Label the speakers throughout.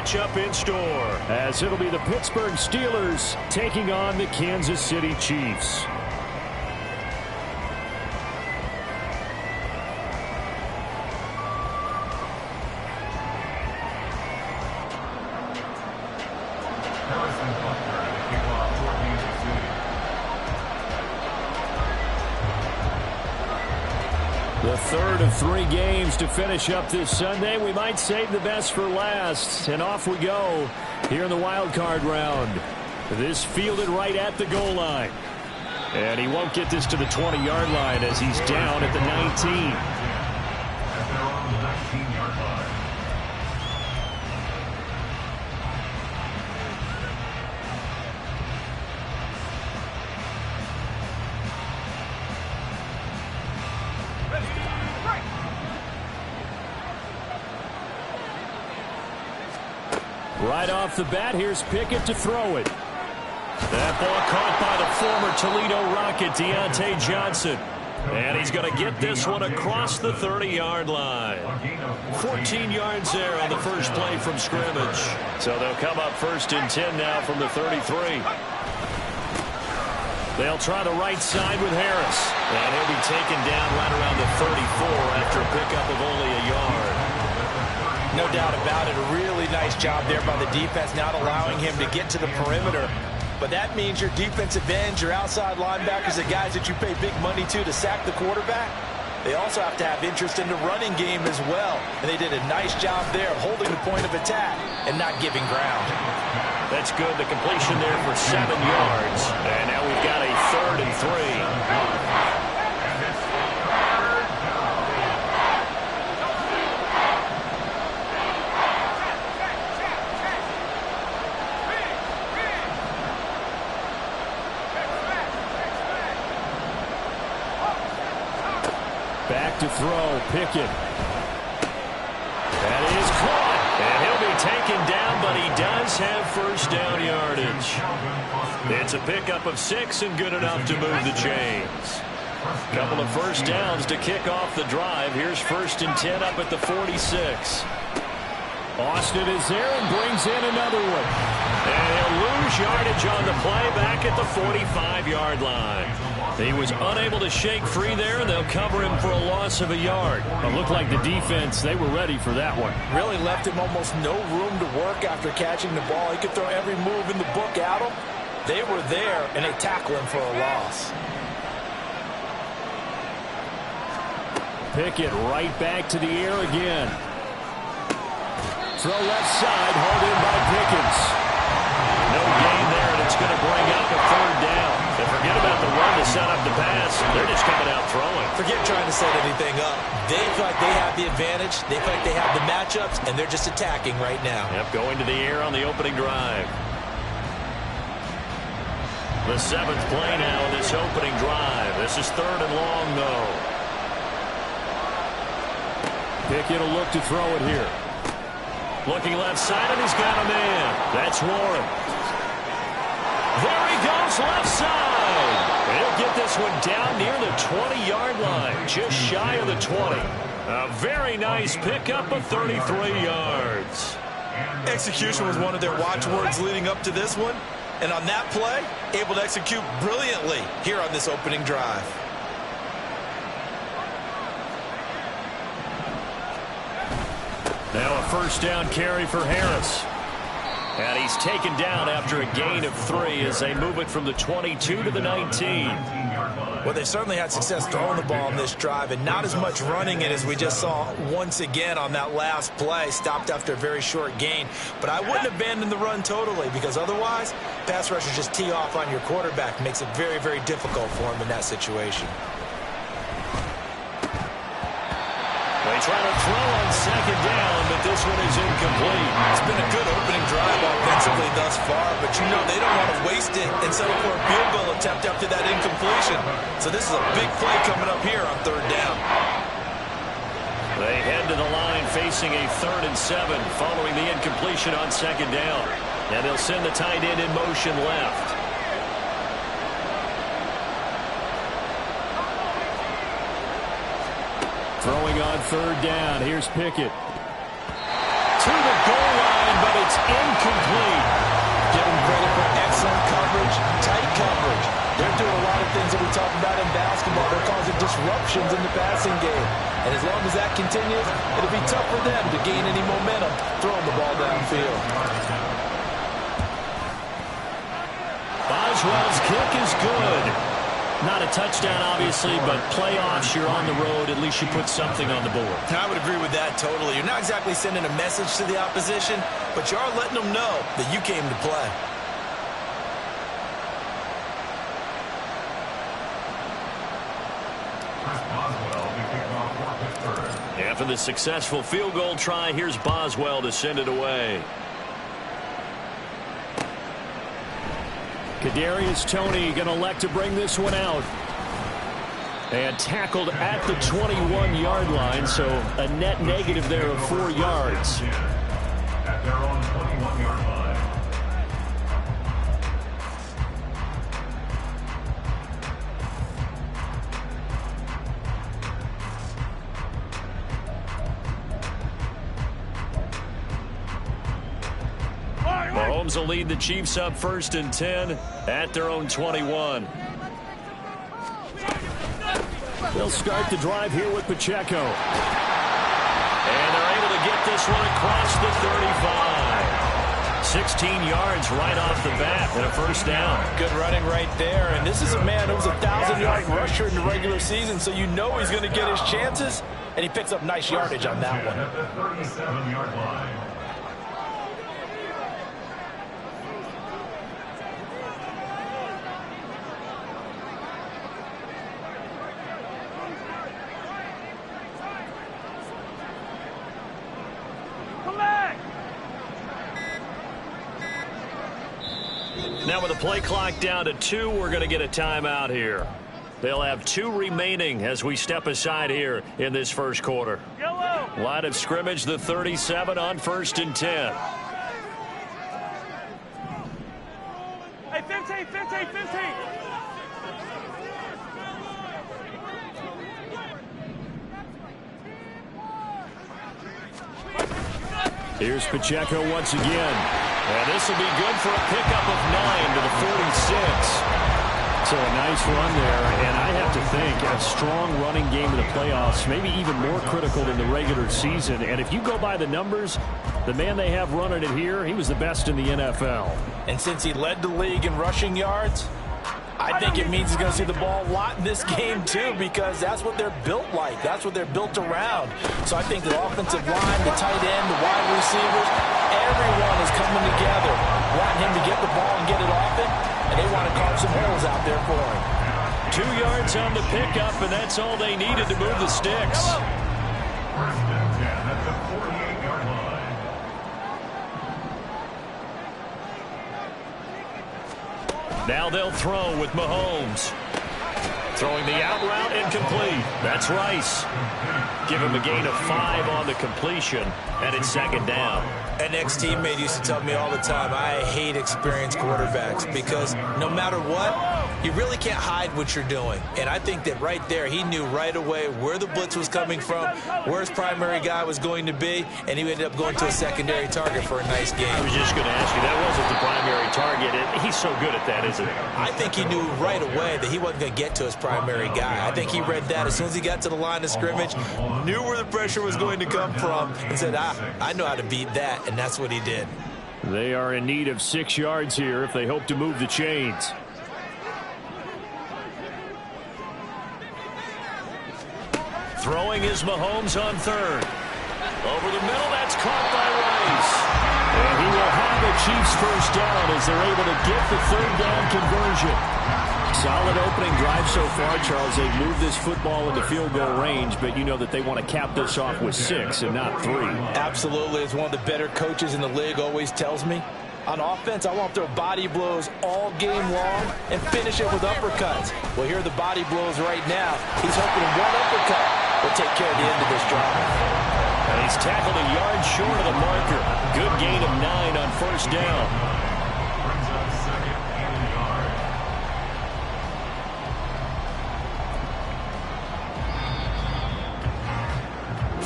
Speaker 1: matchup in store, as it'll be the Pittsburgh Steelers taking on the Kansas City Chiefs. The third of 3 games to finish up this Sunday. We might save the best for last. And off we go here in the wild card round. This fielded right at the goal line. And he won't get this to the 20-yard line as he's down at the 19. Right off the bat, here's Pickett to throw it. That ball caught by the former Toledo Rocket, Deontay Johnson. And he's going to get this one across the 30-yard line. 14 yards there on the first play from scrimmage. So they'll come up first and 10 now from the 33. They'll try the right side with Harris. And he'll be taken down right around the 34 after a pickup of only a yard.
Speaker 2: No doubt about it. A really nice job there by the defense, not allowing him to get to the perimeter. But that means your defensive ends, your outside linebackers, the guys that you pay big money to sack the quarterback, they also have to have interest in the running game as well. And they did a nice job there of holding the point of attack and not giving ground.
Speaker 1: That's good. The completion there for 7 yards. And now we've got a 3rd and 3. Back to throw, Pickett. That is caught, and he'll be taken down, but he does have first down yardage. It's a pickup of 6 and good enough to move the chains. Couple of first downs to kick off the drive. Here's 1st and 10 up at the 46. Austin is there and brings in another one. And he'll lose yardage on the play back at the 45-yard line. He was unable to shake free there, and they'll cover him for a loss of a yard. It looked like the defense, they were ready for that one.
Speaker 2: Really left him almost no room to work after catching the ball. He could throw every move in the book at him. They were there, and they tackle him for a loss.
Speaker 1: Pickett right back to the air again. Throw left side, hauled in by Pickens. No gain there, and it's going to bring up a 3rd down. And forget about the run to set up the pass. They're just coming out throwing.
Speaker 2: Forget trying to set anything up. They feel like they have the advantage. They feel like they have the matchups, and they're just attacking right now.
Speaker 1: Yep, going to the air on the opening drive. The 7th play now in this opening drive. This is 3rd and long, though. Pickett will look to throw it here. Looking left side, and he's got a man. That's Warren. There he goes, left side. He'll get this one down near the 20-yard line, just shy of the 20. A very nice pickup of 33 yards.
Speaker 2: Execution was one of their watchwords leading up to this one. And on that play, able to execute brilliantly here on this opening drive.
Speaker 1: Now a first down carry for Harris. And he's taken down after a gain of 3 as they move it from the 22 to the 19.
Speaker 2: Well, they certainly had success throwing the ball on this drive and not as much running it as we just saw once again on that last play. Stopped after a very short gain. But I wouldn't abandon the run totally, because otherwise, pass rushers just tee off on your quarterback. Makes it very, very difficult for him in that situation.
Speaker 1: They try to throw on 2nd down, but this one is incomplete.
Speaker 2: It's been a good opening drive offensively thus far, but you know they don't want to waste it and settle for a field goal attempt after that incompletion. So this is a big play coming up here on 3rd down.
Speaker 1: They head to the line facing a 3rd and 7 following the incompletion on 2nd down. And they'll send the tight end in motion left. Throwing on 3rd down. Here's Pickett. To the goal line, but it's
Speaker 2: that we talk about in basketball. They're causing disruptions in the passing game. And as long as that continues, it'll be tough for them to gain any momentum throwing the ball downfield.
Speaker 1: Boswell's kick is good. Not a touchdown, obviously, but playoffs, you're on the road. At least you put something on the board.
Speaker 2: I would agree with that totally. You're not exactly sending a message to the opposition, but you are letting them know that you came to play.
Speaker 1: After the successful field goal try, here's Boswell to send it away. Kadarius Toney going to elect to bring this one out. And tackled at the 21-yard line, so a net negative there of 4 yards.
Speaker 3: At their own 21-yard line.
Speaker 1: Mahomes will lead the Chiefs up 1st and 10 at their own 21. They'll start the drive here with Pacheco. And they're able to get this one across the 35. 16 yards right off the bat and a first down.
Speaker 2: Good running right there. And this is a man who was a 1,000-yard rusher in the regular season, so you know he's going to get his chances. And he picks up nice yardage on that one.
Speaker 3: At the 37-yard line.
Speaker 1: Now with the play clock down to 2, we're going to get a timeout here. They'll have 2 remaining as we step aside here in this first quarter.
Speaker 4: Yellow.
Speaker 1: Line of scrimmage, the 37 on 1st and 10.
Speaker 4: Hey, 15, 15, 15.
Speaker 1: Here's Pacheco once again. And this will be good for a pickup of 9 to the 46. So a nice run there, and I have to think a strong running game in the playoffs, maybe even more critical than the regular season. And if you go by the numbers, the man they have running it here, he was the best in the NFL.
Speaker 2: And since he led the league in rushing yards, I think it means he's going to see the ball a lot in this game, too, because that's what they're built like. That's what they're built around. So I think the offensive line, the tight end, the wide receivers, everyone is coming together, wanting him to get the ball and get it often, and they want to carve some holes out there for him.
Speaker 1: 2 yards on the pickup, and that's all they needed to move the sticks.
Speaker 3: First and 10 at the 48-yard line.
Speaker 1: Now they'll throw with Mahomes. Throwing the out route incomplete. That's Rice. Give him a gain of 5 on the completion, and it's 2nd down.
Speaker 2: An ex-teammate used to tell me all the time, I hate experienced quarterbacks because no matter what, you really can't hide what you're doing. And I think that right there, he knew right away where the blitz was coming from, where his primary guy was going to be, and he ended up going to a secondary target for a nice game.
Speaker 1: I was just going to ask you, that wasn't the primary target. He's so good at that, isn't he?
Speaker 2: I think he knew right away that he wasn't going to get to his primary guy. I think he read that as soon as he got to the line of scrimmage, knew where the pressure was going to come from, and said, I know how to beat that. And that's what he did.
Speaker 1: They are in need of 6 yards here if they hope to move the chains. Throwing is Mahomes on 3rd. Over the middle, that's caught by Rice. And he will have the Chiefs first down as they're able to get the 3rd down conversion. Solid opening drive so far, Charles. They've moved this football into field goal range, but you know that they want to cap this off with 6 and not 3.
Speaker 2: Absolutely. As one of the better coaches in the league always tells me, on offense, I want to throw body blows all game long and finish it with uppercuts. Well, here are the body blows right now. He's hoping one uppercut will take care of the end of this drive.
Speaker 1: And he's tackled a yard short of the marker. Good gain of 9 on 1st down.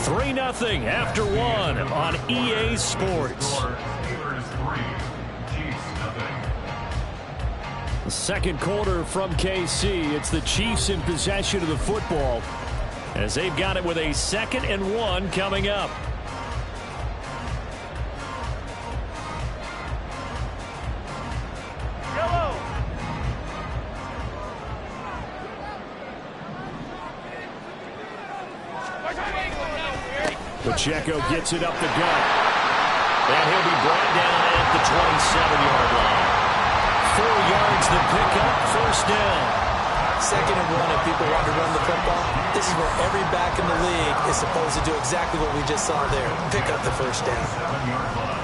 Speaker 1: 3-0 after 1 on EA Sports. The second quarter from KC. It's the Chiefs in possession of the football as they've got it with a 2nd and 1 coming up. Pacheco gets it up the gut. And he'll be brought down at the 27-yard line. 4 yards the pickup, 1st down.
Speaker 2: 2nd and 1 if people want to run the football. This is where every back in the league is supposed to do exactly what we just saw there. Pick up the 1st down.
Speaker 3: 7-yard line.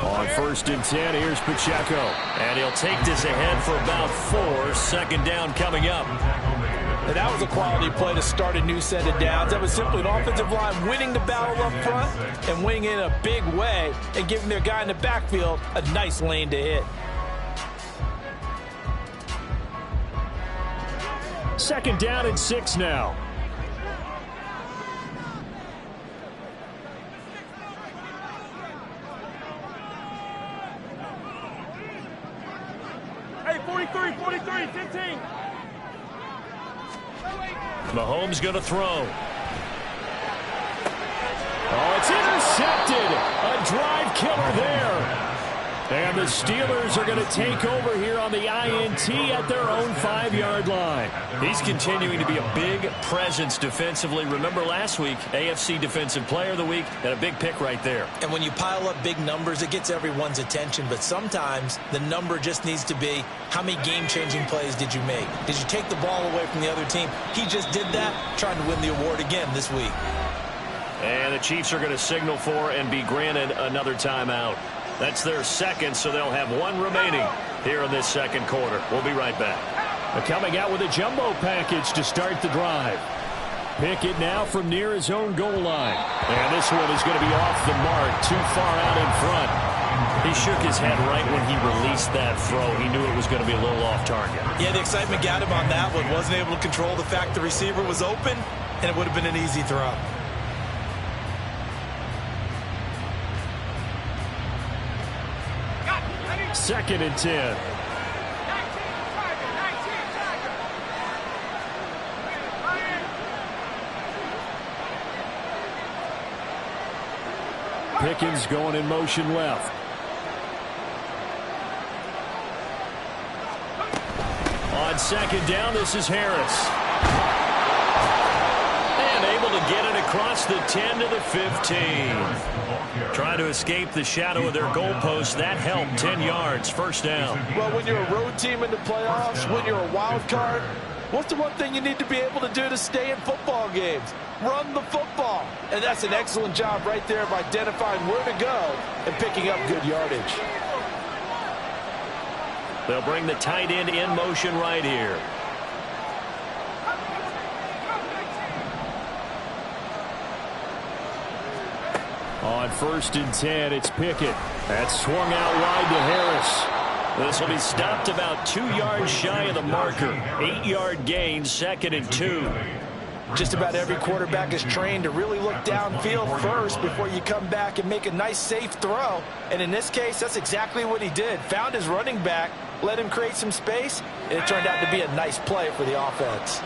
Speaker 1: On 1st and 10, here's Pacheco. And he'll take this ahead for about 4. 2nd down coming up.
Speaker 2: And that was a quality play to start a new set of downs. That was simply an offensive line winning the battle up front and winning in a big way and giving their guy in the backfield a nice lane to hit.
Speaker 1: 2nd down and 6 now.
Speaker 4: Hey, 43, 15.
Speaker 1: Mahomes going to throw. Oh, it's intercepted. A drive killer there. And the Steelers are going to take over here on the INT at their own 5-yard line. He's continuing to be a big presence defensively. Remember last week, AFC Defensive Player of the Week, and a big pick right there.
Speaker 2: And when you pile up big numbers, it gets everyone's attention. But sometimes the number just needs to be, how many game-changing plays did you make? Did you take the ball away from the other team? He just did that, trying to win the award again this week.
Speaker 1: And the Chiefs are going to signal for and be granted another timeout. That's their 2nd, so they'll have 1 remaining here in this 2nd quarter. We'll be right back. They're coming out with a jumbo package to start the drive. Pickett now from near his own goal line. And this one is going to be off the mark, too far out in front. He shook his head right when he released that throw. He knew it was going to be a little off target.
Speaker 2: Yeah, the excitement got him on that one. Wasn't able to control the fact the receiver was open, and it would have been an easy throw.
Speaker 1: 2nd and 10. Pickens going in motion left. On 2nd down, this is Harris. And able to get it across the 10 to the 15. Trying to escape the shadow of their goalpost. That helped. 10 yards. 1st down.
Speaker 2: Well, when you're a road team in the playoffs, when you're a wild card, what's the one thing you need to be able to do to stay in football games? Run the football. And that's an excellent job right there of identifying where to go and picking up good yardage.
Speaker 1: They'll bring the tight end in motion right here. On 1st and 10, it's Pickett. That's swung out wide to Harris. This will be stopped about 2 yards shy of the marker. 8-yard gain, 2nd and 2.
Speaker 2: Just about every quarterback is trained to really look downfield first before you come back and make a nice, safe throw. And in this case, that's exactly what he did. Found his running back, let him create some space, and it turned out to be a nice play for the offense.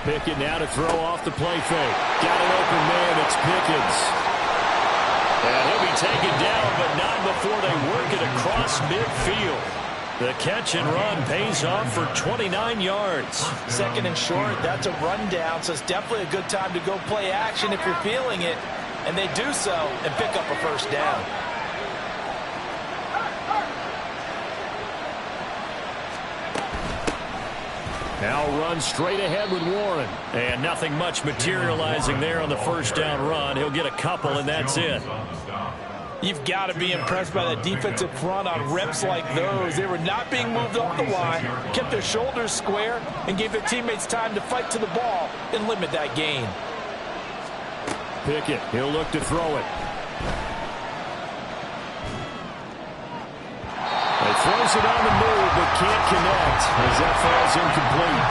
Speaker 1: Pickett now to throw off the play fake. Got an open man. It's Pickens. And he'll be taken down, but not before they work it across midfield. The catch and run pays off for 29 yards.
Speaker 2: 2nd and short, that's a rundown, so it's definitely a good time to go play action if you're feeling it. And they do so and pick up a 1st down.
Speaker 1: Now run straight ahead with Warren. And nothing much materializing there on the 1st down run. He'll get a couple, and that's it.
Speaker 2: You've got to be impressed by that defensive front on reps like those. They were not being moved off the line, kept their shoulders square, and gave their teammates time to fight to the ball and limit that gain.
Speaker 1: Pickett, he'll look to throw it. He throws it on the move, but can't connect as that falls incomplete.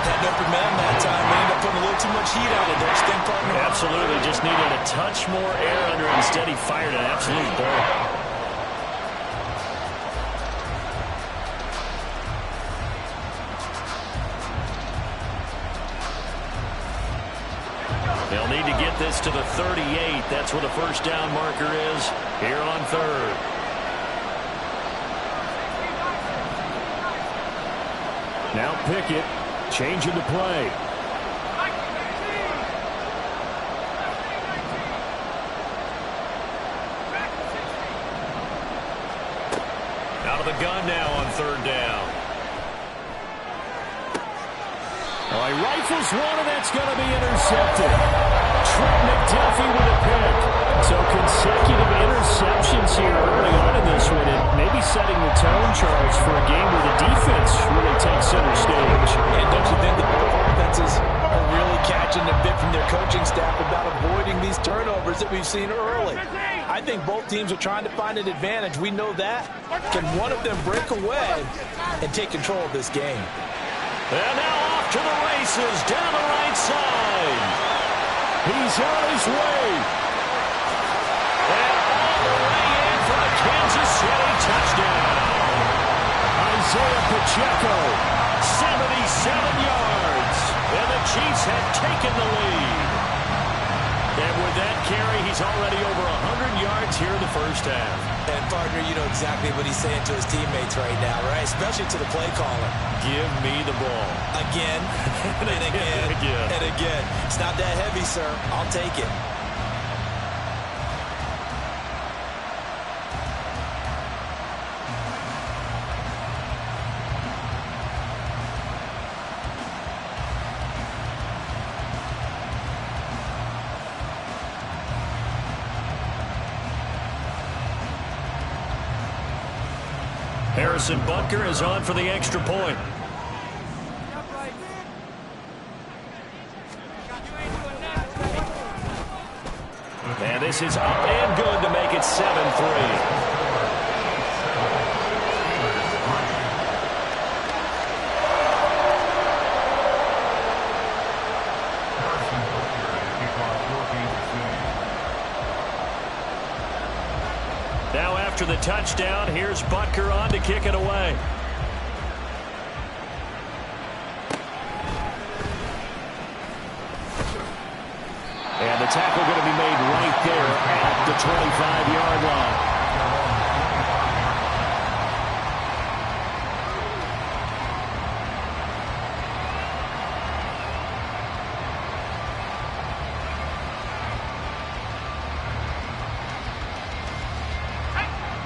Speaker 2: Had an open man that time. They ended up putting a little too much heat on it. Don't you think, partner?
Speaker 1: Absolutely. Just needed a touch more air under it. Instead, he fired an absolute ball. They'll need to get this to the 38. That's where the first down marker is here on third. Now Pickett changing the play. Out of the gun now on third down. Oh, he rifles one, and that's going to be intercepted. Trent McDuffie with a pick. So consecutive interceptions here early on in this one, and maybe setting the tone, Charles, for a game where the defense really takes center stage.
Speaker 2: And don't you think the both offenses are really catching a bit from their coaching staff about avoiding these turnovers that we've seen early? I think both teams are trying to find an advantage. We know that. Can one of them break away and take control of this game?
Speaker 1: And now off to the races down the right side. He's on his way. And all the way in for the Kansas City touchdown. Isaiah Pacheco, 77 yards. And the Chiefs have taken the lead. And with that carry, he's already over 100 yards here in the first half.
Speaker 2: And, partner, you know exactly what he's saying to his teammates right now, right? Especially to the play caller.
Speaker 1: Give me the ball.
Speaker 2: Again, and again, and again. It's not that heavy, sir. I'll take it.
Speaker 1: Harrison Butker is on for the extra point. And this is up and good to make it 7-3. Now after the touchdown, here's Butker on to kick it away. And the tackle going to be made right there at the 25-yard line.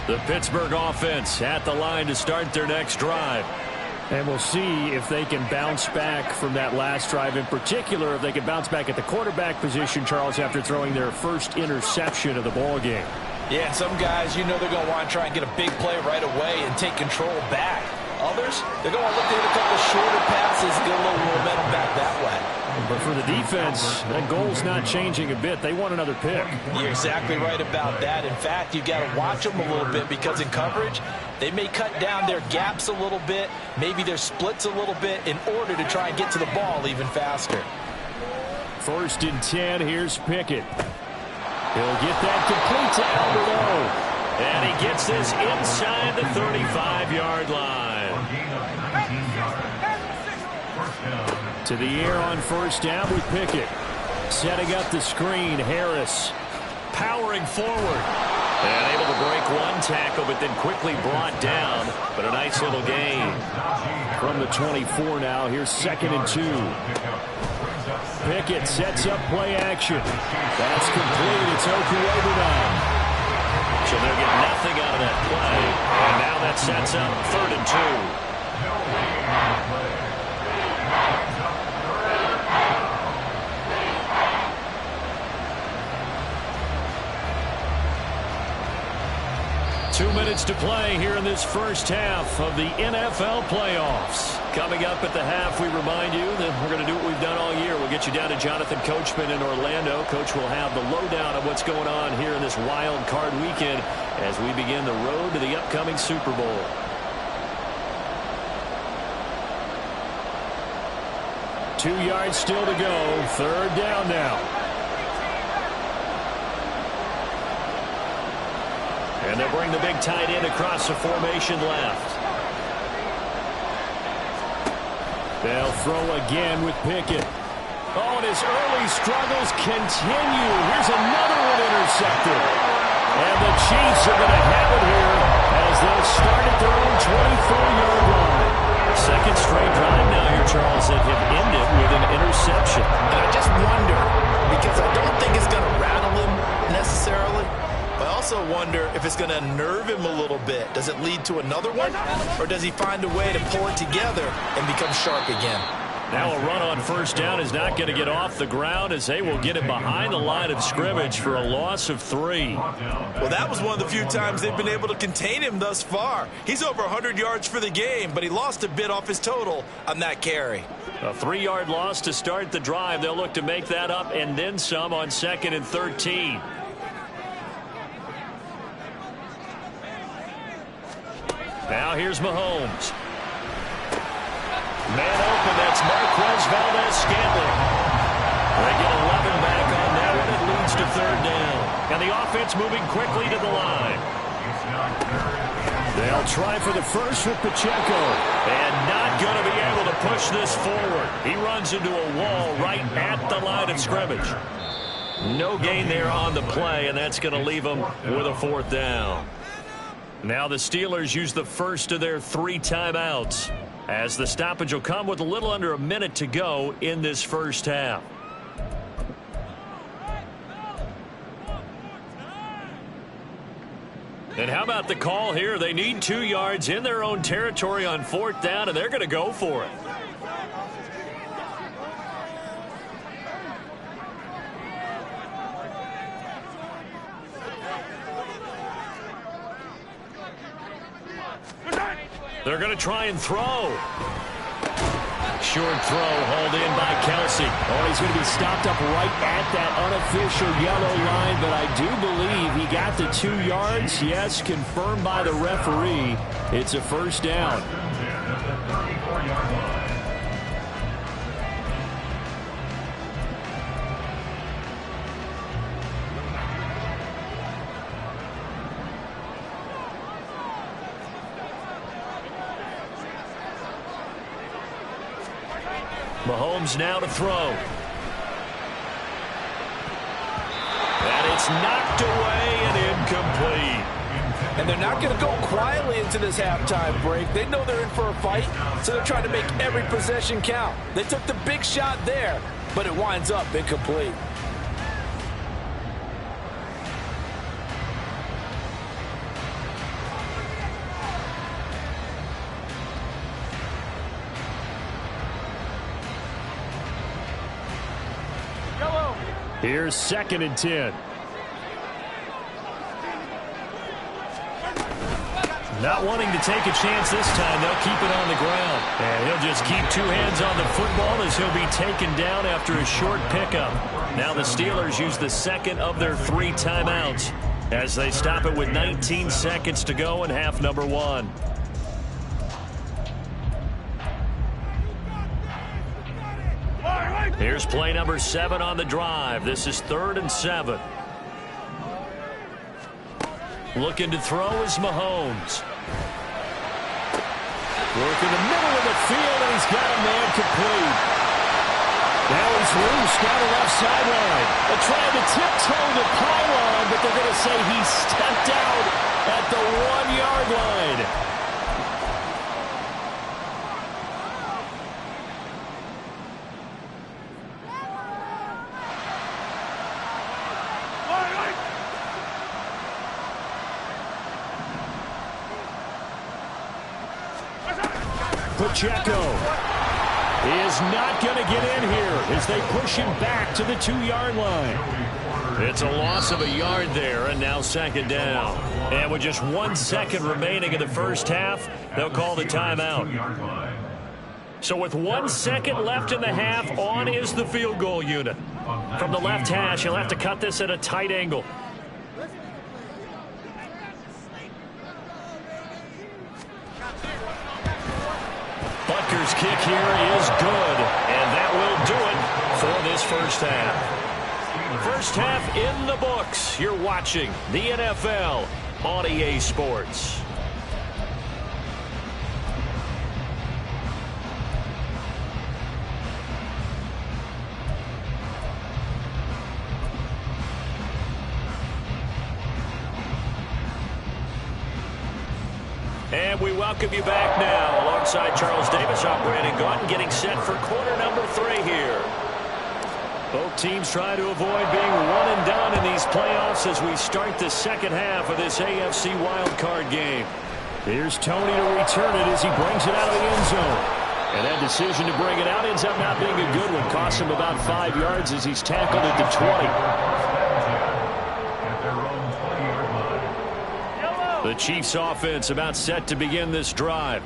Speaker 1: The Pittsburgh offense at the line to start their next drive. And we'll see if they can bounce back from that last drive, in particular if they can bounce back at the quarterback position, Charles, after throwing their first interception of the ball game.
Speaker 2: Yeah, and some guys, you know they're going to want to try and get a big play right away and take control back. Others, they're going to look to hit a couple shorter passes and get a little momentum back that way.
Speaker 1: But for the defense, that goal's not changing a bit. They want another pick.
Speaker 2: You're exactly right about that. In fact, you've got to watch them a little bit because in coverage, they may cut down their gaps a little bit, maybe their splits a little bit in order to try and get to the ball even faster.
Speaker 1: 1st and 10, here's Pickett. He'll get that complete to Alberto. And he gets this inside the 35-yard line. To the air on 1st down with Pickett. Setting up the screen, Harris. Powering forward. And able to break one tackle, but then quickly brought down. But a nice little gain. From the 24 now, here's 2nd and 2. Pickett sets up play action. That's complete. It's Okuobunan. So they'll get nothing out of that play. And now that sets up 3rd and 2. minutes to play here in this first half of the NFL playoffs. Coming up at the half, we remind you that we're going to do what we've done all year. We'll get you down to Jonathan Coachman in Orlando. Coach will have the lowdown of what's going on here in this wild card weekend as we begin the road to the upcoming Super Bowl. Two yards still to go. Third down now. And they'll bring the big tight end across the formation left. They'll throw again with Pickett. Oh, and his early struggles continue. Here's another one intercepted. And the Chiefs are going to have it here as they'll start at their own 24-yard line. Second straight drive now here, Charles, that have ended with an interception.
Speaker 2: And I just wonder, because I don't think it's going to rattle him necessarily, but I also wonder if it's going to unnerve him a little bit. Does it lead to another one, or does he find a way to pull it together and become sharp again?
Speaker 1: Now a run on first down is not going to get off the ground as they will get it behind the line of scrimmage for a loss of 3.
Speaker 2: Well, that was one of the few times they've been able to contain him thus far. He's over 100 yards for the game, but he lost a bit off his total on that carry.
Speaker 1: A 3-yard loss to start the drive. They'll look to make that up and then some on 2nd and 13. Now here's Mahomes. Man open, that's Marquez Valdes-Scantling. They get 11 back on that one. It leads to third down. And the offense moving quickly to the line. They'll try for the first with Pacheco. And not going to be able to push this forward. He runs into a wall right at the line of scrimmage. No gain there on the play, and that's going to leave them with a 4th down. Now the Steelers use the first of their 3 timeouts, as the stoppage will come with a little under a minute to go in this first half. And how about the call here? They need 2 yards in their own territory on 4th down, and they're going to go for it. They're going to try and throw. Short throw hauled in by Kelsey.
Speaker 5: Oh, he's going to be stopped up right at that unofficial yellow line, but I do believe he got the 2 yards. Yes, confirmed by the referee. It's a first down.
Speaker 1: Mahomes now to throw. And it's knocked away and incomplete.
Speaker 2: And they're not going to go quietly into this halftime break. They know they're in for a fight, so they're trying to make every possession count. They took the big shot there, but it winds up incomplete.
Speaker 1: Here's 2nd and 10. Not wanting to take a chance this time. They'll keep it on the ground. And he'll just keep 2 hands on the football as he'll be taken down after a short pickup. Now the Steelers use the 2nd of their 3 timeouts as they stop it with 19 seconds to go in half number 1. Here's play number 7 on the drive. This is 3rd and 7. Looking to throw is Mahomes. Working the middle of the field, and he's got a man complete. Now he's loose down the left sideline. They're trying to tiptoe the pylon, but they're going to say he stepped out at the 1-yard line. Pacheco is not going to get in here as they push him back to the 2-yard line. It's a loss of a yard there, and now second down. And with just 1 second remaining in the first half, they'll call the timeout. So with 1 second left in the half, on is the field goal unit. From the left hash, he'll have to cut this at a tight angle. Butker's kick here is good, and that will do it for this first half. First half in the books. You're watching the NFL on EA Sports. And we welcome you back now alongside Charles Davis. I'm Brandon Gaudin getting set for quarter number 3 here. Both teams try to avoid being one and done in these playoffs as we start the second half of this AFC wildcard game. Here's Tony to return it as he brings it out of the end zone. And that decision to bring it out ends up not being a good one. Costs him about 5 yards as he's tackled at the 20. The Chiefs offense about set to begin this drive.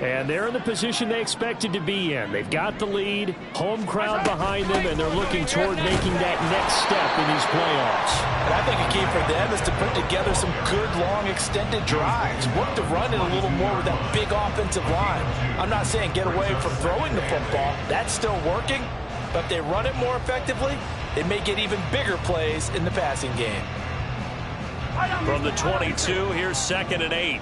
Speaker 1: And they're in the position they expected to be in. They've got the lead, home crowd behind them, and they're looking toward making that next step in these playoffs.
Speaker 2: And I think a key for them is to put together some good, long, extended drives. Work to run it a little more with that big offensive line. I'm not saying get away from throwing the football. That's still working. But if they run it more effectively, they may get even bigger plays in the passing game.
Speaker 1: From the 22, here's 2nd and 8.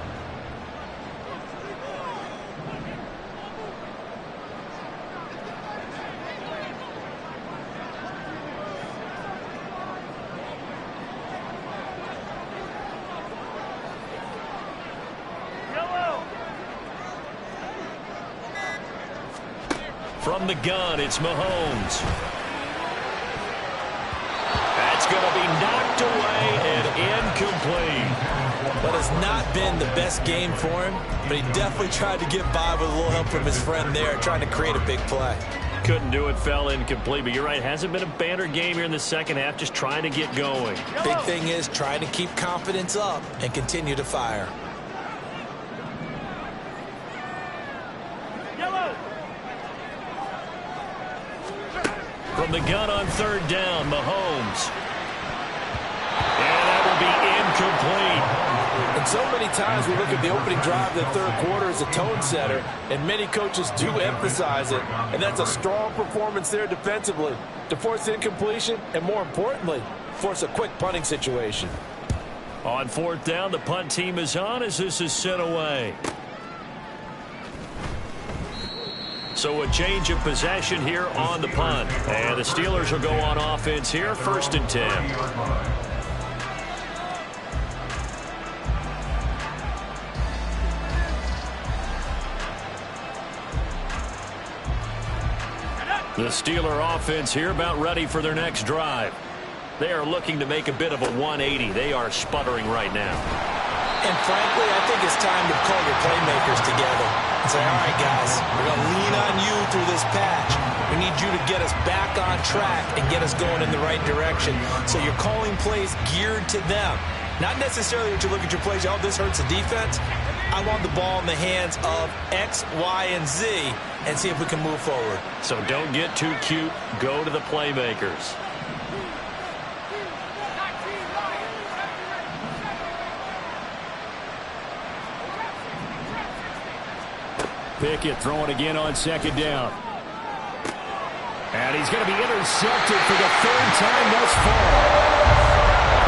Speaker 1: From the gun, it's Mahomes. That's going to be knocked away and incomplete.
Speaker 2: But it's not been the best game for him, but he definitely tried to get by with a little help from his friend there, trying to create a big play.
Speaker 1: Couldn't do it, fell incomplete, but you're right, hasn't been a banner game here in the second half, just trying to get going.
Speaker 2: Big thing is trying to keep confidence up and continue to fire.
Speaker 1: From the gun on 3rd down, Mahomes. And that will be incomplete.
Speaker 2: And so many times we look at the opening drive of the third quarter as a tone setter, and many coaches do emphasize it. And that's a strong performance there defensively to force incompletion and, more importantly, force a quick punting situation.
Speaker 1: On 4th down, the punt team is on as this is sent away. So a change of possession here on the punt. And the Steelers will go on offense here, 1st and 10. The Steeler offense here about ready for their next drive. They are looking to make a bit of a 180. They are sputtering right now.
Speaker 2: And frankly, I think it's time to call your playmakers together and say, all right, guys, we're going to lean on you through this patch. We need you to get us back on track and get us going in the right direction. So you're calling plays geared to them. Not necessarily that you look at your plays, oh, this hurts the defense. I want the ball in the hands of X, Y, and Z and see if we can move forward.
Speaker 1: So don't get too cute. Go to the playmakers.
Speaker 5: Pickett throwing again on 2nd down. And he's going to be intercepted for the 3rd time thus far.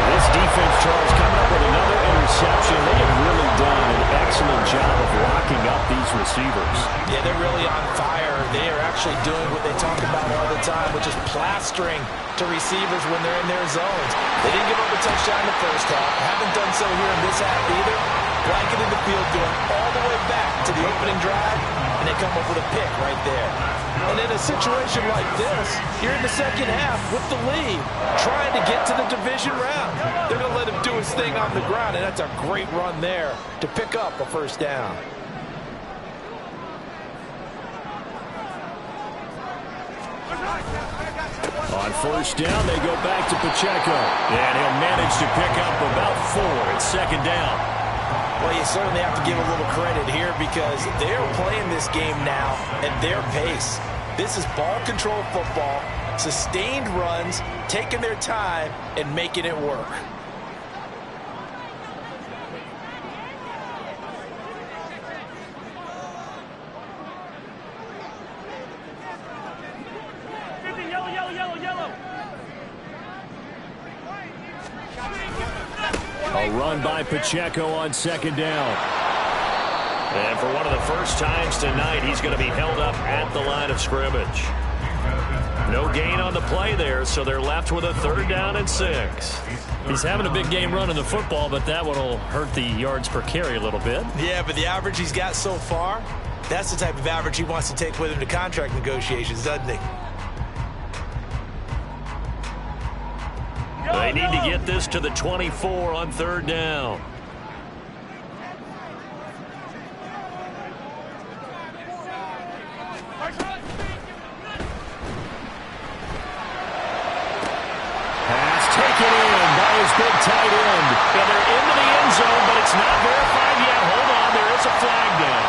Speaker 5: This defense, Charles, coming up with another interception. They have really done an excellent job of locking up these receivers.
Speaker 2: Yeah, they're really on fire. They are actually doing what they talk about all the time, which is plastering to receivers when they're in their zones. They didn't give up a touchdown in the first half. Haven't done so here in this half either. Blanketed the field, going all the way back to the opening drive, and they come up with a pick right there. And in a situation like this, you're in the second half with the lead, trying to get to the division round. They're going to let him do his thing on the ground, and that's a great run there to pick up a 1st down.
Speaker 5: On first down, they go back to Pacheco. And he'll manage to pick up about 4. It's second down.
Speaker 2: Well, you certainly have to give a little credit here because they're playing this game now at their pace. This is ball control football, sustained runs, taking their time, and making it work.
Speaker 5: A run by Pacheco on second down.
Speaker 1: And for one of the first times tonight, he's going to be held up at the line of scrimmage. No gain on the play there, so they're left with a 3rd down and 6.
Speaker 5: He's having a big game running the football, but that one will hurt the yards per carry a little bit.
Speaker 2: Yeah, but the average he's got so far, that's the type of average he wants to take with him to contract negotiations, doesn't he?
Speaker 1: They need to get this to the 24 on 3rd down.
Speaker 5: Pass taken in by his big tight end.
Speaker 1: And they're into the end zone, but it's not verified yet. Hold on, there is a flag down.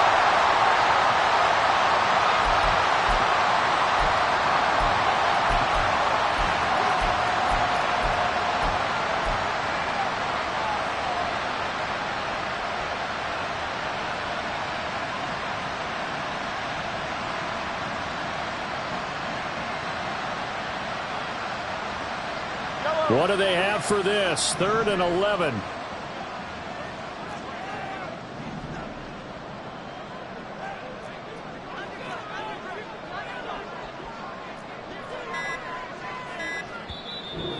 Speaker 5: What do they have for this? 3rd and 11.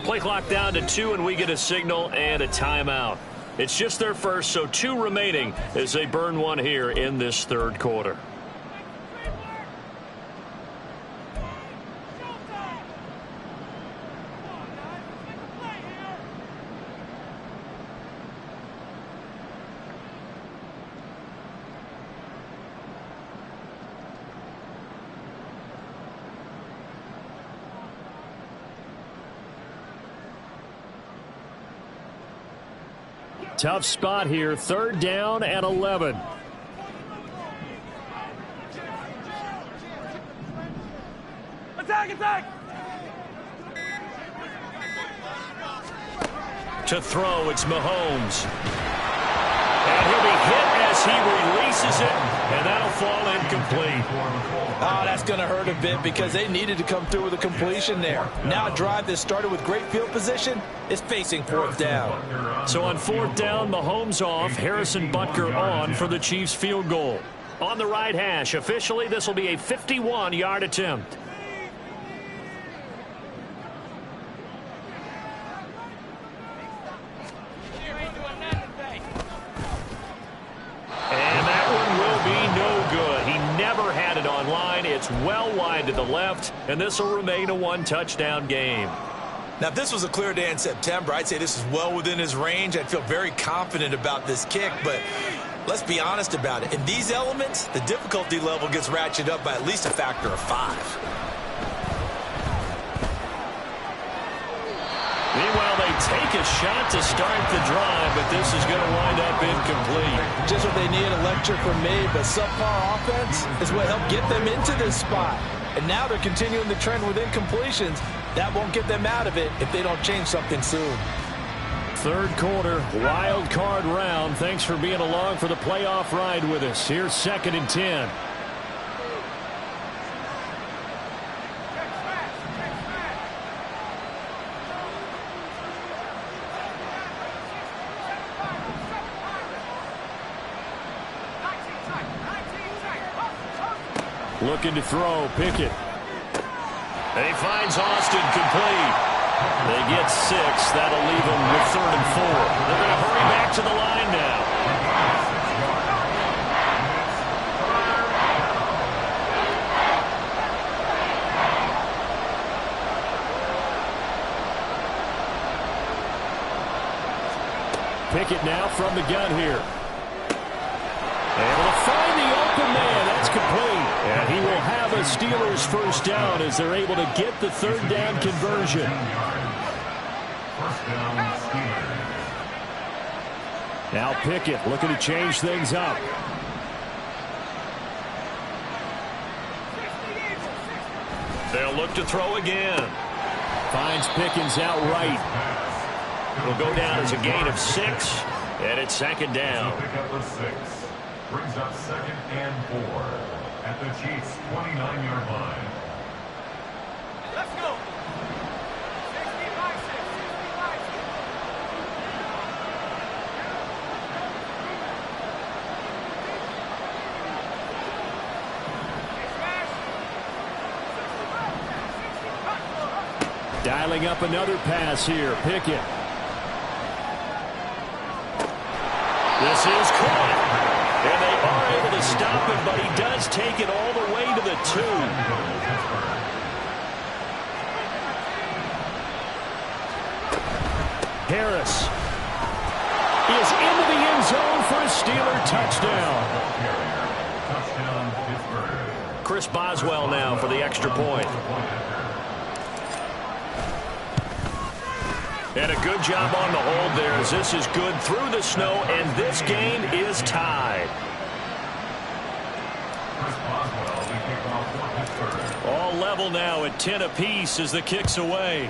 Speaker 1: Play clock down to 2, and we get a signal and a timeout. It's just their first, so 2 remaining as they burn one here in this 3rd quarter.
Speaker 5: Tough spot here. 3rd down and 11.
Speaker 4: Attack, attack!
Speaker 1: To throw, it's Mahomes. And he'll be hit as he releases it, and that'll fall incomplete.
Speaker 2: Oh, that's going to hurt a bit because they needed to come through with a completion there. Now a drive that started with great field position is facing 4th down.
Speaker 1: So on 4th down, Mahomes off, Harrison Butker on for the Chiefs field goal. On the right hash, officially this will be a 51-yard attempt. And that one will be no good. He never had it on line. It's well wide to the left, and this will remain a 1-touchdown game.
Speaker 2: Now, if this was a clear day in September, I'd say this is well within his range. I'd feel very confident about this kick, but let's be honest about it. In these elements, the difficulty level gets ratcheted up by at least a factor of 5.
Speaker 1: Meanwhile, they take a shot to start the drive, but this is going to wind up incomplete.
Speaker 2: Just what they need, electric from me, but subpar offense is what helped get them into this spot. And now they're continuing the trend with incompletions. That won't get them out of it if they don't change something soon.
Speaker 5: 3rd quarter, wild card round. Thanks for being along for the playoff ride with us. Here's 2nd and 10. Looking to throw, Pickett.
Speaker 1: And he finds Austin complete. They get 6. That'll leave them with 3rd and 4. They're going to hurry back to the line now.
Speaker 5: Pickett now from the gun here. Able to find the open man. That's complete. And he will have a Steelers first down as they're able to get the third down conversion.
Speaker 3: First down, Steelers.
Speaker 5: Now Pickett looking to change things up.
Speaker 1: They'll look to throw again.
Speaker 5: Finds Pickens out right.
Speaker 1: It'll go down as a gain of 6, and it's second down.
Speaker 3: Pick up the 6. Brings up 2nd and 4 at the Chiefs' 29-yard line.
Speaker 4: Let's go. 65, 65.
Speaker 5: Dialing up another pass here. Pickett.
Speaker 1: This is caught. And they are able to stop him, but he does take it all the way to the 2.
Speaker 5: Harris is into the end zone for a Steeler touchdown.
Speaker 3: Touchdown, Pittsburgh.
Speaker 1: Chris Boswell now for the extra point. And a good job on the hold there as this is good through the snow, and this game is tied.
Speaker 3: Chris Boswell, the kickoff for Pittsburgh.
Speaker 1: All level now at 10 apiece as the kick's away.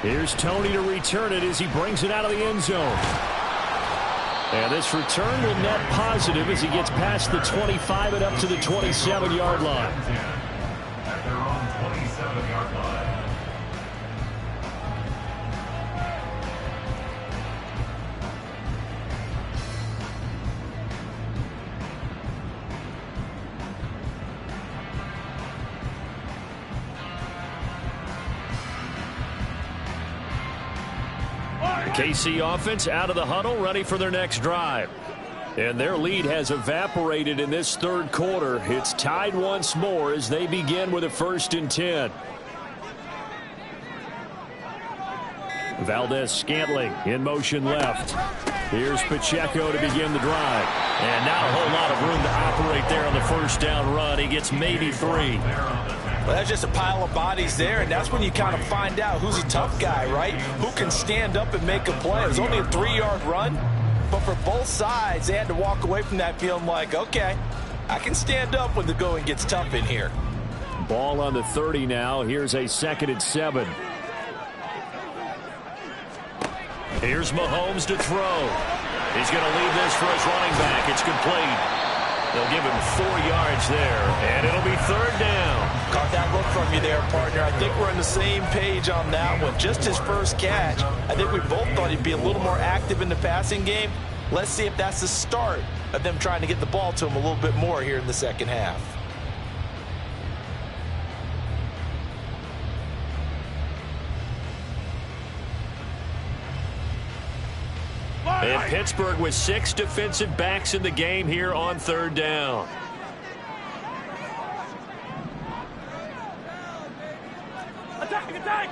Speaker 5: Here's Tony to return it as he brings it out of the end zone. And this return will net positive as he gets past the 25 and up to the 27-yard line.
Speaker 3: At their own 27-yard line.
Speaker 1: KC offense out of the huddle, ready for their next drive. And their lead has evaporated in this third quarter. It's tied once more as they begin with a 1st and 10.
Speaker 5: Valdez-Scantling in motion left. Here's Pacheco to begin the drive.
Speaker 1: And not a whole lot of room to operate there on the first down run. He gets maybe 3.
Speaker 2: Well, that's just a pile of bodies there, and that's when you kind of find out who's a tough guy, right? Who can stand up and make a play. It was only a 3-yard run, but for both sides, they had to walk away from that feeling like, okay, I can stand up when the going gets tough in here.
Speaker 5: Ball on the 30 now. Here's a 2nd and 7.
Speaker 1: Here's Mahomes to throw. He's going to leave this for his running back. It's complete. They'll give him 4 yards there, and it'll be 3rd down.
Speaker 2: Caught that look from you there, partner. I think we're on the same page on that one. Just his first catch. I think we both thought he'd be a little more active in the passing game. Let's see if that's the start of them trying to get the ball to him a little bit more here in the second half.
Speaker 1: And Pittsburgh with 6 defensive backs in the game here on 3rd down.
Speaker 4: Attack, attack!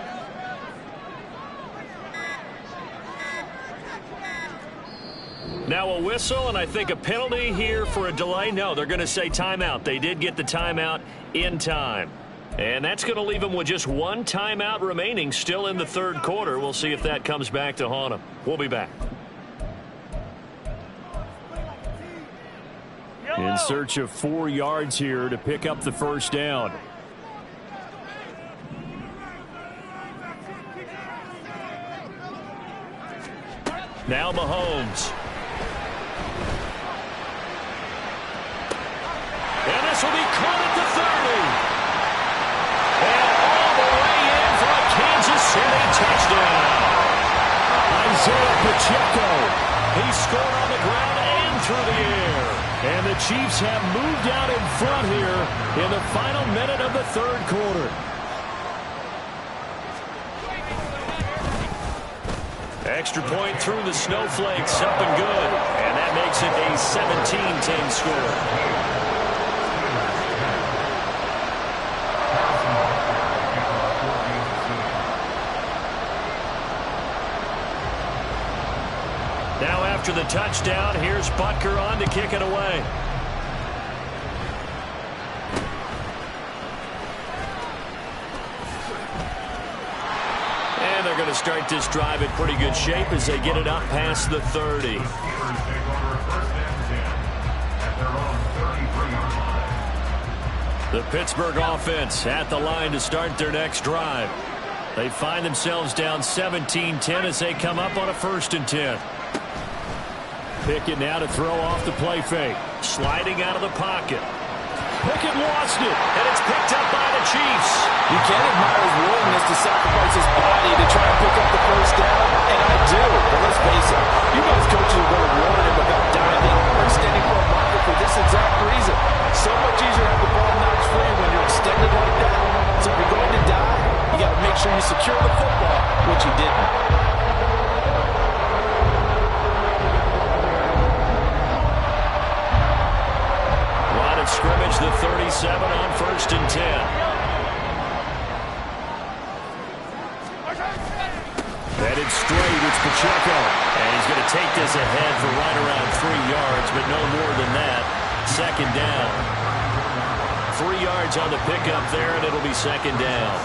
Speaker 1: Now a whistle, and I think a penalty here for a delay. No, they're going to say timeout. They did get the timeout in time. And that's going to leave them with just 1 timeout remaining still in the third quarter. We'll see if that comes back to haunt them. We'll be back.
Speaker 5: In search of 4 yards here to pick up the first down.
Speaker 1: Now Mahomes. And this will be caught at the 30. And all the way in for a Kansas City touchdown.
Speaker 5: Isaiah Pacheco.
Speaker 1: He scored on the ground and through the air.
Speaker 5: And the Chiefs have moved out in front here in the final minute of the third quarter.
Speaker 1: Extra point through the snowflakes, up and good. And that makes it a 17-10 score. after the touchdown. Here's Butker on to kick it away. And they're going to start this drive in pretty good shape as they get it up past the 30. The Pittsburgh offense at the line to start their next drive. They find themselves down 17-10 as they come up on a 1st and 10. Pickett now to throw off the play fake. Sliding out of the pocket. Pickett lost it, and it's picked up by the Chiefs.
Speaker 2: You can't admire his willingness to sacrifice his body to try and pick up the 1st down, and I do. But let's face it, you know his coaches are going to warn him about diving or extending for a marker for this exact reason. So much easier to have the ball knocked free when you're extended like that. So if you're going to dive, you got to make sure you secure the football, which he didn't.
Speaker 1: Line of scrimmage, the 37 on 1st and 10. Headed straight, it's Pacheco. And he's going to take this ahead for right around 3 yards, but no more than that. 2nd down. 3 yards on the pickup there, and it'll be 2nd down.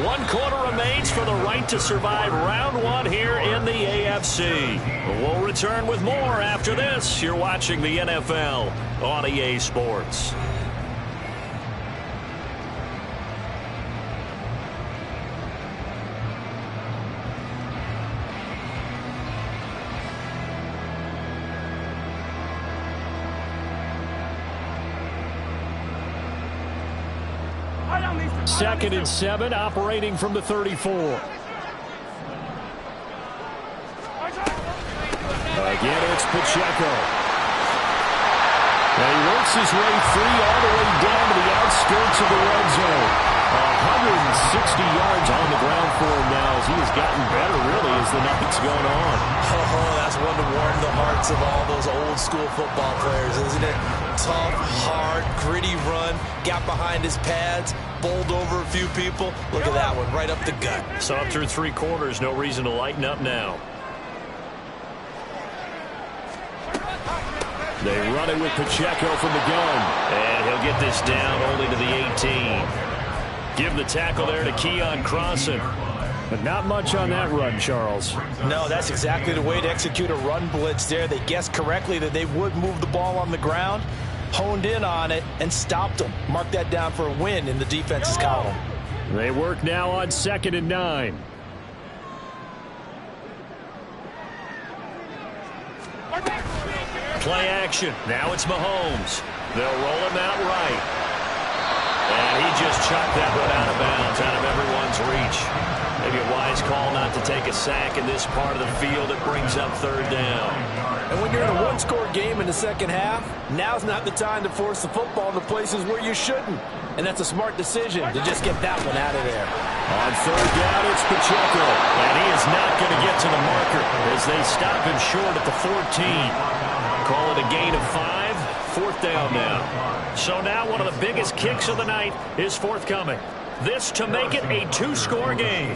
Speaker 1: 1 quarter remains for the right to survive round 1 here in the AFC. We'll return with more after this. You're watching the NFL on EA Sports. Second and 7, operating from the 34. Again, it's Pacheco. And he works his way free all the way down to the outskirts of the red zone. 160 yards on the ground for him now as he has gotten better, really, as the night's gone on.
Speaker 2: Oh, that's one to warm the hearts of all those old school football players, isn't it? Tough, hard, gritty run, got behind his pads, bowled over a few people. Look at that one, right up the gut.
Speaker 1: So up through 3 quarters, no reason to lighten up now. They run it with Pacheco from the gun. And he'll get this down only to the 18. Give the tackle there to Keon Crossan. But not much on that run, Charles.
Speaker 2: No, that's exactly the way to execute a run blitz there. They guessed correctly that they would move the ball on the ground, honed in on it, and stopped them. Mark that down for a win in the defense's column.
Speaker 1: They work now on 2nd and 9. Play action. Now it's Mahomes. They'll roll him out right. And he just chucked that one out of bounds, out of everyone's reach. Maybe a wise call not to take a sack in this part of the field. It brings up 3rd down.
Speaker 2: And when you're in a 1-score game in the second half, now's not the time to force the football into places where you shouldn't. And that's a smart decision to just get that one out of there.
Speaker 1: On 3rd down, it's Pacheco. And he is not going to get to the marker as they stop him short at the 14. Call it a gain of 5. 4th down now. So now one of the biggest kicks of the night is forthcoming. This to make it a 2-score game.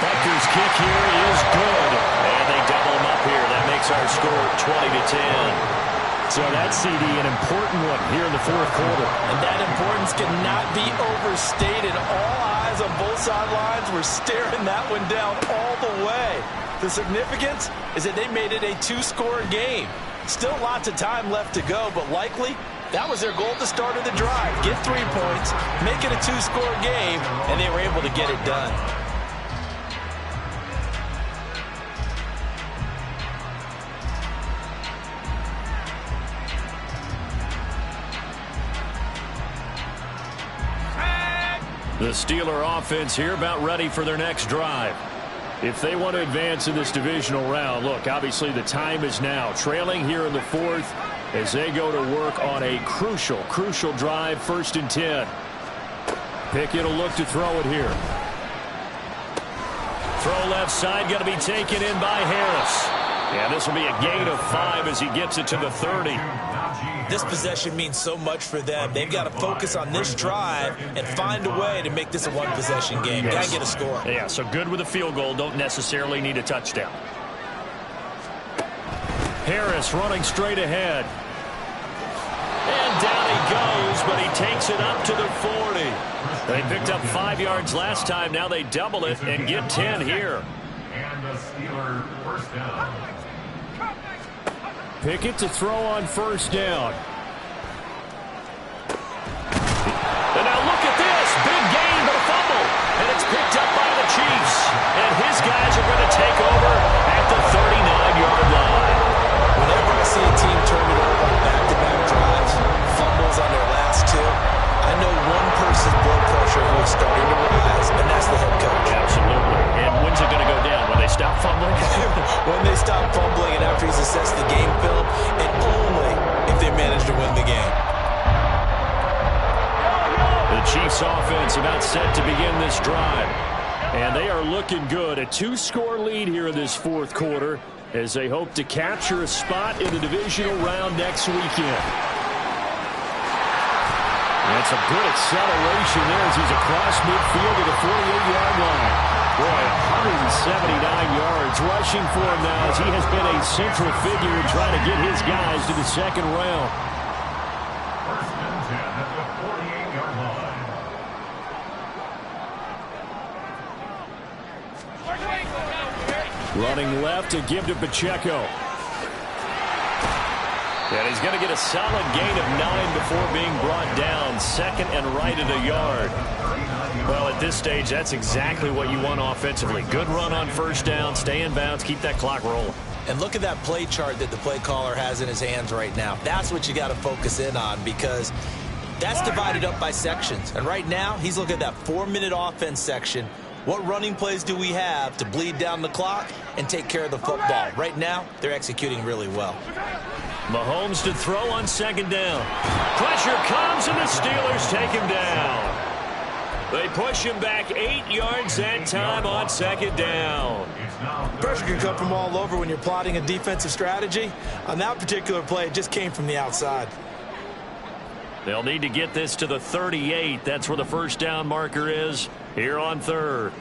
Speaker 1: Butker's kick here is good. And they double him up here. That makes our score 20-10. So that CD, an important one here in the 4th quarter.
Speaker 2: And that importance cannot be overstated. All eyes on both sidelines were staring that one down all the way. The significance is that they made it a 2-score game. Still lots of time left to go, but likely that was their goal at the start of the drive. Get 3 points, make it a 2-score game, and they were able to get it done.
Speaker 1: The Steeler offense here about ready for their next drive. If they want to advance in this divisional round, look, obviously the time is now. Trailing here in the 4th as they go to work on a crucial drive, 1st and 10. Pickett will look to throw it here. Throw left side, going to be taken in by Harris. Yeah, this will be a gain of 5 as he gets it to the 30.
Speaker 2: this possession means so much for them. They've got to focus on this drive and find a way to make this a one-possession game.
Speaker 1: Yes.
Speaker 2: Got to get a score.
Speaker 1: Yeah, so good with a field goal. Don't necessarily need a touchdown. Harris running straight ahead. And down he goes, but he takes it up to the 40. They picked up 5 yards last time. Now they double it and get 10 here.
Speaker 3: And the Steeler first down.
Speaker 5: Pickett to throw on first down.
Speaker 1: And now look at this. Big gain, but a fumble. And it's picked up by the Chiefs. And his guys are going to take over at the 39-yard line.
Speaker 2: Whenever I see a team turn it over on back-to-back drives, fumbles on their last two, I know one person's blood pressure who is starting to rise, and that's the head coach.
Speaker 1: Absolutely. And when's it going to go down? When they stop fumbling?
Speaker 2: When they stop fumbling and after he's assessed the game film, and only if they manage to win the game.
Speaker 1: The Chiefs offense about set to begin this drive. And they are looking good. A 2-score lead here in this fourth quarter as they hope to capture a spot in the divisional round next weekend. That's a good acceleration there as he's across midfield to the 48-yard line. Boy, 179 yards rushing for him now as he has been a central figure in trying to get his guys to the second round.
Speaker 3: First and 10 at the 48-yard line.
Speaker 5: Running left to give to Pacheco.
Speaker 1: And he's going to get a solid gain of 9 before being brought down. Second and right at a yard. Well, at this stage, that's exactly what you want offensively. Good run on first down, stay in bounds, keep that clock rolling.
Speaker 2: And look at that play chart that the play caller has in his hands right now. That's what you got to focus in on because that's divided up by sections. And right now, he's looking at that 4-minute offense section. What running plays do we have to bleed down the clock and take care of the football? Right now, they're executing really well.
Speaker 1: Mahomes to throw on second down. Pressure comes, and the Steelers take him down. They push him back 8 yards that time on second down.
Speaker 2: Pressure can come from all over when you're plotting a defensive strategy. On that particular play, it just came from the outside.
Speaker 1: They'll need to get this to the 38. That's where the first down marker is here on third.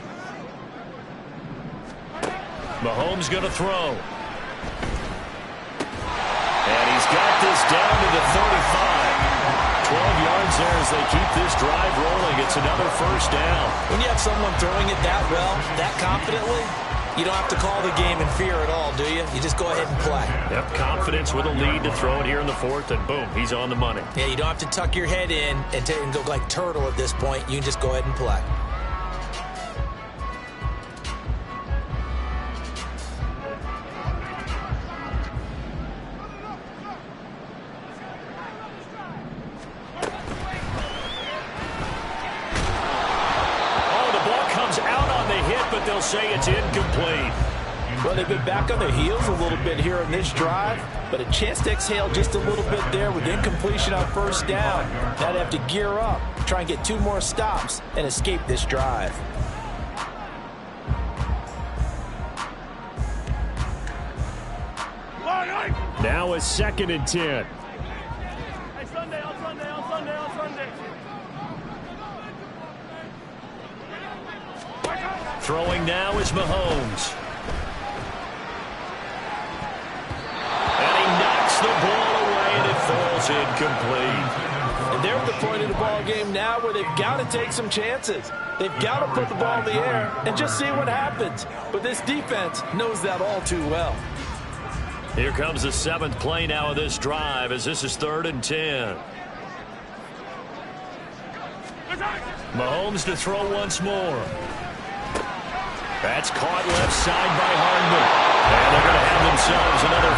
Speaker 1: Mahomes going to throw. And he's got this down to the 35. 12 yards there as they keep this drive rolling. It's another first down.
Speaker 2: When you have someone throwing it that well, that confidently, you don't have to call the game in fear at all, do you? You just go ahead and play.
Speaker 1: Yep, confidence with a lead to throw it here in the fourth, and boom, he's on the money.
Speaker 2: Yeah, you don't have to tuck your head in and go like turtle at this point. You can just go ahead and play.
Speaker 1: But they'll say it's incomplete.
Speaker 2: Well, they've been back on their heels a little bit here in this drive, but a chance to exhale just a little bit there with incompletion on first down. Now they have to gear up, try and get 2 more stops, and escape this drive.
Speaker 5: Now a second and 10.
Speaker 4: Hey, Sunday, on Sunday, on Sunday, on Sunday.
Speaker 1: Throwing now is Mahomes. And he knocks the ball away, and it falls incomplete.
Speaker 2: And they're at the point of the ball game now where they've got to take some chances. They've got to put the ball in the air and just see what happens. But this defense knows that all too well.
Speaker 1: Here comes the 7th play now of this drive as this is 3rd and 10. Mahomes to throw once more. That's caught left side by Hardman. And they're going to have themselves another